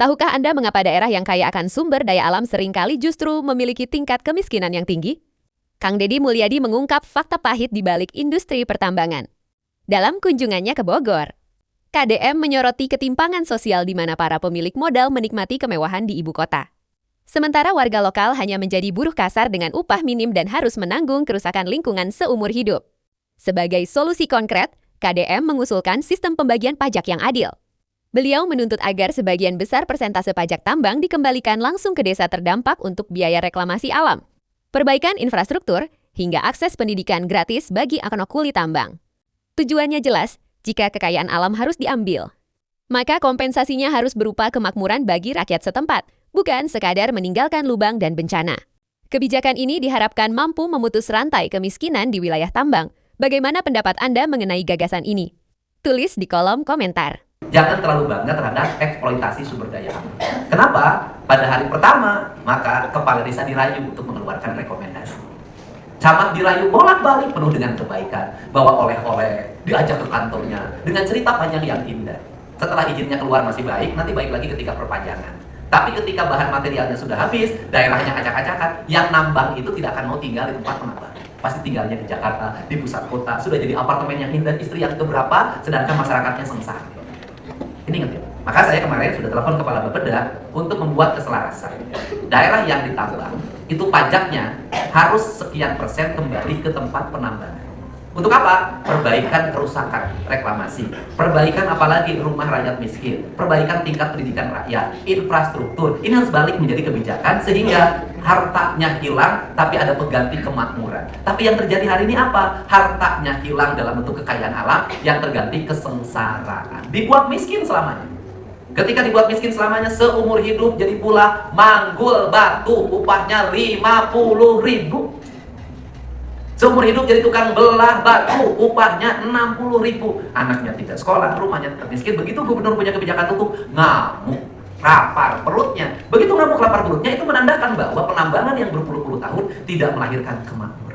Tahukah Anda mengapa daerah yang kaya akan sumber daya alam seringkali justru memiliki tingkat kemiskinan yang tinggi? Kang Deddy Mulyadi mengungkap fakta pahit di balik industri pertambangan. Dalam kunjungannya ke Bogor, KDM menyoroti ketimpangan sosial di mana para pemilik modal menikmati kemewahan di ibu kota. Sementara warga lokal hanya menjadi buruh kasar dengan upah minim dan harus menanggung kerusakan lingkungan seumur hidup. Sebagai solusi konkret, KDM mengusulkan sistem pembagian pajak yang adil. Beliau menuntut agar sebagian besar persentase pajak tambang dikembalikan langsung ke desa terdampak untuk biaya reklamasi alam, perbaikan infrastruktur, hingga akses pendidikan gratis bagi anak kuli tambang. Tujuannya jelas, jika kekayaan alam harus diambil, maka kompensasinya harus berupa kemakmuran bagi rakyat setempat, bukan sekadar meninggalkan lubang dan bencana. Kebijakan ini diharapkan mampu memutus rantai kemiskinan di wilayah tambang. Bagaimana pendapat Anda mengenai gagasan ini? Tulis di kolom komentar. Jangan terlalu bangga terhadap eksploitasi sumber daya alam. Kenapa? Pada hari pertama, maka kepala desa dirayu untuk mengeluarkan rekomendasi. Camat dirayu bolak-balik penuh dengan kebaikan, bawa oleh-oleh, diajak ke kantornya, dengan cerita panjang yang indah. Setelah izinnya keluar masih baik, nanti baik lagi ketika perpanjangan. Tapi ketika bahan materialnya sudah habis, daerahnya acak-acakan, yang nambang itu tidak akan mau tinggal di tempat penambang. Pasti tinggalnya di Jakarta, di pusat kota, sudah jadi apartemen yang indah, istri yang keberapa, sedangkan masyarakatnya sengsara. Ini ingat ya? Maka saya kemarin sudah telepon kepala Bapeda untuk membuat keselarasan. Daerah yang ditambang, itu pajaknya harus sekian persen kembali ke tempat penambangan. Untuk apa? Perbaikan kerusakan reklamasi, perbaikan apalagi rumah rakyat miskin, perbaikan tingkat pendidikan rakyat, infrastruktur. Ini harus balik menjadi kebijakan sehingga hartanya hilang tapi ada pengganti kemakmuran. Tapi yang terjadi hari ini apa? Hartanya hilang dalam bentuk kekayaan alam yang terganti kesengsaraan. Dibuat miskin selamanya. Ketika dibuat miskin selamanya, seumur hidup jadi pula manggul batu, upahnya 50.000. Seumur hidup jadi tukang belah batu, upahnya 60.000. Anaknya tidak sekolah, rumahnya tetap miskin. Begitu gubernur punya kebijakan tutup, ngamuk, lapar perutnya. Begitu ngamuk lapar perutnya, itu menandakan bahwa penambangan yang berpuluh-puluh tahun tidak melahirkan kemakmuran.